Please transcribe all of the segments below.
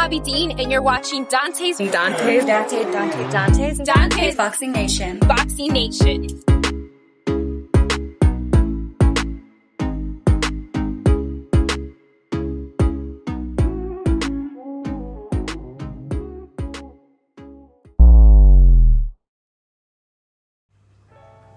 Bobby Dean, and you're watching Dante's Boxing Nation. Boxing Nation.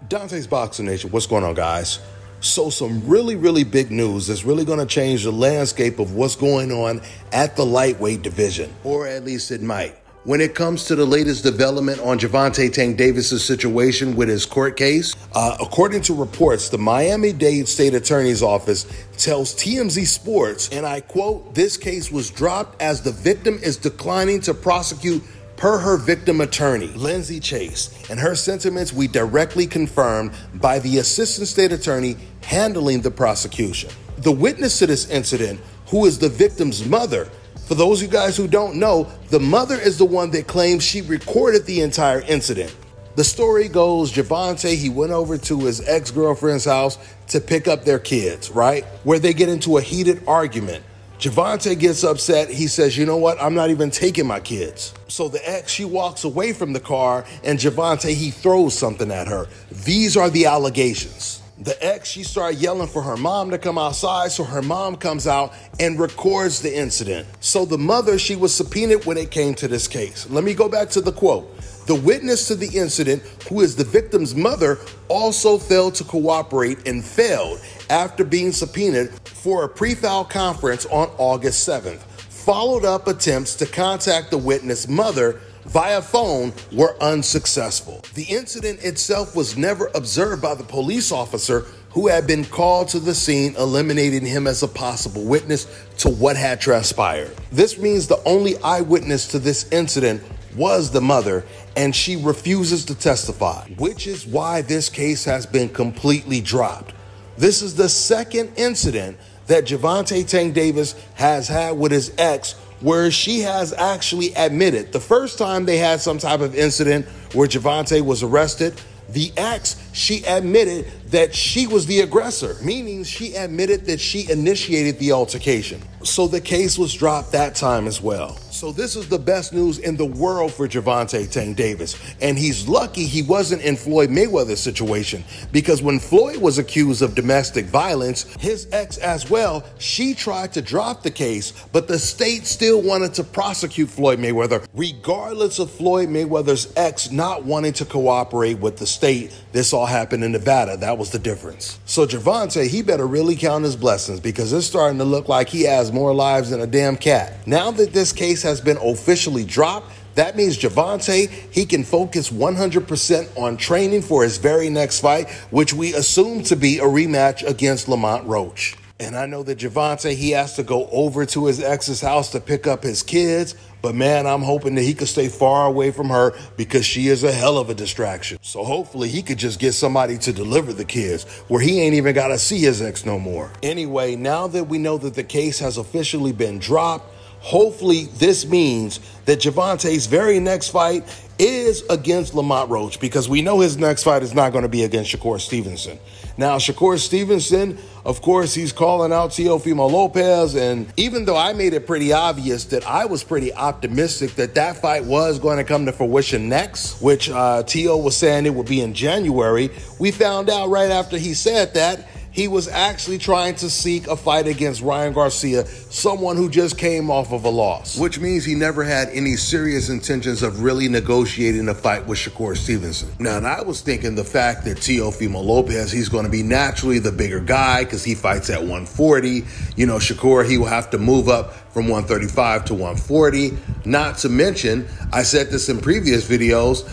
Dante's Boxing Nation, what's going on, guys? So some really big news that's really going to change the landscape of what's going on at the lightweight division, or at least it might. When it comes to the latest development on Gervonta Tank Davis's situation with his court case, according to reports, the Miami-Dade State Attorney's Office tells TMZ Sports, and I quote, "This case was dropped as the victim is declining to prosecute per her victim attorney, Lindsay Chase, and her sentiments we directly confirmed by the assistant state attorney handling the prosecution." The witness to this incident, who is the victim's mother, for those of you guys who don't know, the mother is the one that claims she recorded the entire incident. The story goes, Gervonta, he went over to his ex-girlfriend's house to pick up their kids, right? Where they get into a heated argument. Gervonta gets upset. He says, you know what? I'm not even taking my kids. So the ex, she walks away from the car, and Gervonta, he throws something at her. These are the allegations. The ex, she started yelling for her mom to come outside, so her mom comes out and records the incident. So the mother, she was subpoenaed when it came to this case. Let me go back to the quote. The witness to the incident, who is the victim's mother, also failed to cooperate and failed after being subpoenaed for a pre-trial conference on August 7th. Followed up attempts to contact the witness' mother via phone were unsuccessful. The incident itself was never observed by the police officer who had been called to the scene, eliminating him as a possible witness to what had transpired. This means the only eyewitness to this incident was the mother, and she refuses to testify, which is why this case has been completely dropped. This is the second incident that Gervonta Tank Davis has had with his ex, where she has actually admitted. The first time they had some type of incident where Gervonta was arrested, the ex, she admitted that she was the aggressor, meaning she admitted that she initiated the altercation. So the case was dropped that time as well. So this is the best news in the world for Gervonta Tank Davis. And he's lucky he wasn't in Floyd Mayweather's situation, because when Floyd was accused of domestic violence, his ex as well, she tried to drop the case, but the state still wanted to prosecute Floyd Mayweather, regardless of Floyd Mayweather's ex not wanting to cooperate with the state. This all happened in Nevada. That was the difference. So Gervonta, he better really count his blessings, because it's starting to look like he has more lives than a damn cat. Now that this case has been officially dropped, that means Gervonta, he can focus 100% on training for his very next fight, which we assume to be a rematch against Lamont Roach. And I know that Gervonta, he has to go over to his ex's house to pick up his kids, but man, I'm hoping that he could stay far away from her, because she is a hell of a distraction. So hopefully he could just get somebody to deliver the kids, where he ain't even got to see his ex no more. Anyway, now that we know that the case has officially been dropped, hopefully this means that Gervonta's very next fight is against Lamont Roach, because we know his next fight is not going to be against Shakur Stevenson. Now, Shakur Stevenson, of course, he's calling out Teofimo Lopez, and even though I made it pretty obvious that I was pretty optimistic that that fight was going to come to fruition next, which Teo was saying it would be in January, we found out right after he said that he was actually trying to seek a fight against Ryan Garcia, someone who just came off of a loss, which means he never had any serious intentions of really negotiating a fight with Shakur Stevenson. Now, and I was thinking the fact that Teofimo Lopez, he's going to be naturally the bigger guy because he fights at 140. You know, Shakur, he will have to move up from 135 to 140. Not to mention, I said this in previous videos,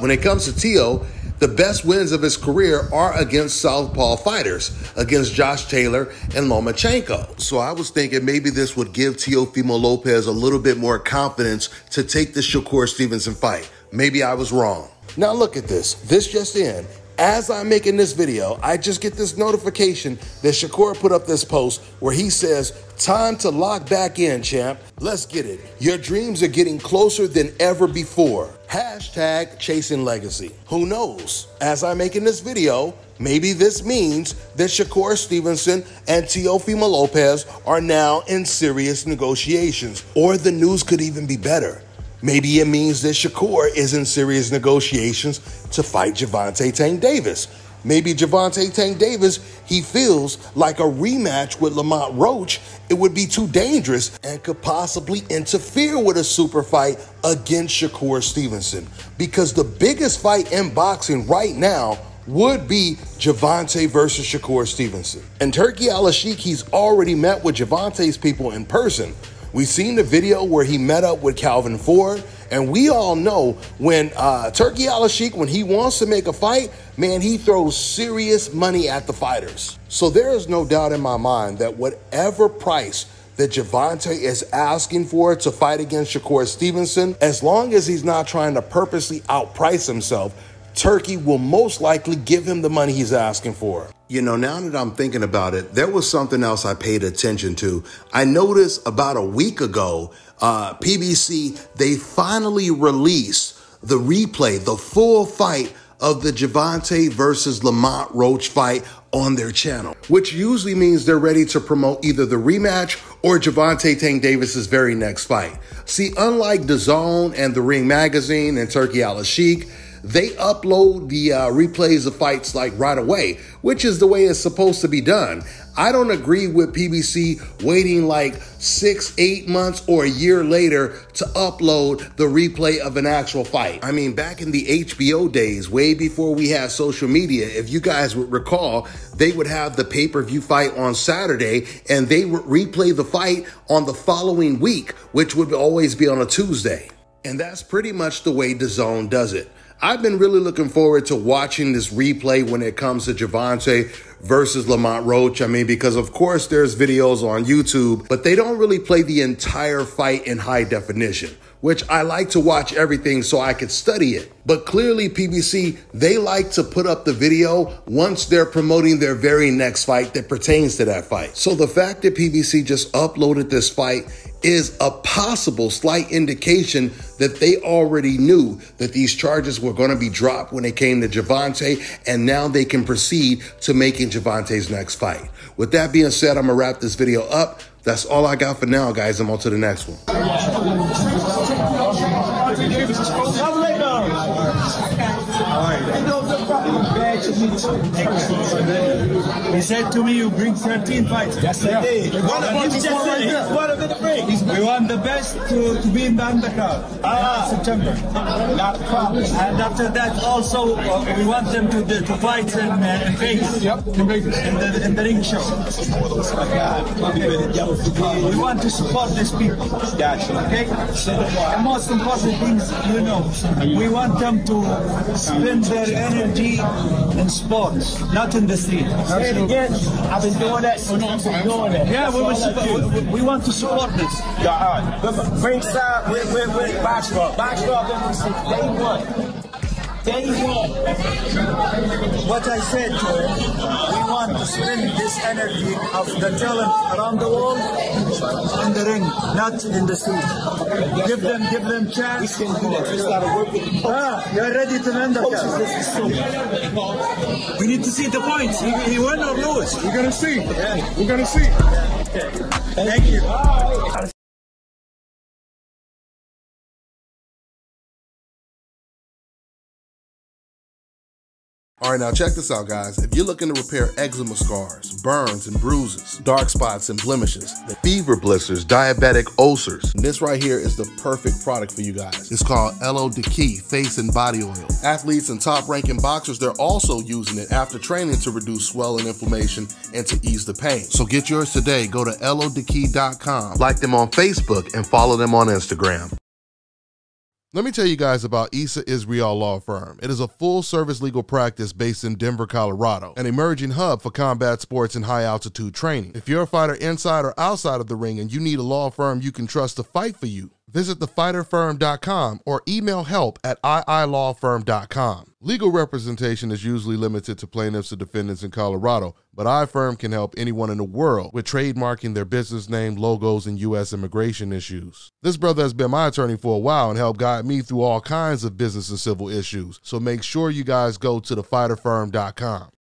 when it comes to Teo, the best wins of his career are against southpaw fighters, against Josh Taylor and Lomachenko. So I was thinking maybe this would give Teofimo Lopez a little bit more confidence to take the Shakur Stevenson fight. Maybe I was wrong. Now look at this. This just in. As I'm making this video, I just get this notification that Shakur put up this post where he says, "Time to lock back in, champ. Let's get it. Your dreams are getting closer than ever before. Hashtag chasing legacy." Who knows? As I'm making this video, maybe this means that Shakur Stevenson and Teofimo Lopez are now in serious negotiations. Or the news could even be better. Maybe it means that Shakur is in serious negotiations to fight Gervonta Tank Davis. Maybe Gervonta Tank Davis, he feels like a rematch with Lamont Roach, it would be too dangerous and could possibly interfere with a super fight against Shakur Stevenson. Because the biggest fight in boxing right now would be Gervonta versus Shakur Stevenson. And Turki Al-Sheikh, he's already met with Gervonta's people in person. We've seen the video where he met up with Calvin Ford, and we all know when Turki Al-Sheikh, when he wants to make a fight, man, he throws serious money at the fighters. So there is no doubt in my mind that whatever price that Gervonta is asking for to fight against Shakur Stevenson, as long as he's not trying to purposely outprice himself, Turki will most likely give him the money he's asking for. You know, now that I'm thinking about it, there was something else I paid attention to. I noticed about a week ago, PBC, they finally released the replay, the full fight of the Gervonta versus Lamont Roach fight on their channel, which usually means they're ready to promote either the rematch or Gervonta Tank Davis's very next fight. See, unlike DAZN and The Ring Magazine and Turki Al-Sheikh, they upload the replays of fights like right away, which is the way it's supposed to be done. I don't agree with PBC waiting like 6-8 months or a year later to upload the replay of an actual fight. I mean, back in the HBO days, way before we had social media, if you guys would recall, they would have the pay-per-view fight on Saturday and they would replay the fight on the following week, which would always be on a Tuesday. And that's pretty much the way DAZN does it. I've been really looking forward to watching this replay when it comes to Gervonta versus Lamont Roach. I mean, because of course there's videos on YouTube, but they don't really play the entire fight in high definition, which I like to watch everything so I could study it. But clearly PBC, they like to put up the video once they're promoting their very next fight that pertains to that fight. So the fact that PBC just uploaded this fight is a possible slight indication that they already knew that these charges were going to be dropped when it came to Gervonta, and now they can proceed to making Gervonta's next fight. With that being said, I'm going to wrap this video up. That's all I got for now, guys. I'm on to the next one. He said to me, you bring 13 fights. Yes, I did. We want the best to be in the undercard. September. Not a problem. And after that, also, we want them to fight in Vegas. Yep, in Vegas. In the ring show. We want to support these people. Gotcha. Okay? The most important things, you know, we want them to spend their energy in sports, not in the street. Say it again. I've been doing that. Yeah, we want to support this. Ringside with basketball. Basketball been since day one. Day one. What I said to him, we want to spend this energy of the talent around the world in the ring, not in the street. Give them chance. We can do that. We started working. You're ready to end the We need to see the points. He win or lose. We're gonna see. Yeah. We're gonna see. Okay. Thank you. All right, now check this out, guys. If you're looking to repair eczema scars, burns and bruises, dark spots and blemishes, fever blisters, diabetic ulcers, this right here is the perfect product for you guys. It's called LO Decay Face and Body Oil. Athletes and top-ranking boxers, they're also using it after training to reduce swelling, inflammation, and to ease the pain. So get yours today. Go to lodecay.com, like them on Facebook, and follow them on Instagram. Let me tell you guys about Issa Israel Law Firm. It is a full-service legal practice based in Denver, Colorado, an emerging hub for combat sports and high-altitude training. If you're a fighter inside or outside of the ring and you need a law firm you can trust to fight for you, Visit thefighterfirm.com or email help@iilawfirm.com. Legal representation is usually limited to plaintiffs or defendants in Colorado, but iFirm can help anyone in the world with trademarking their business name, logos, and U.S. immigration issues. This brother has been my attorney for a while and helped guide me through all kinds of business and civil issues, so make sure you guys go to thefighterfirm.com.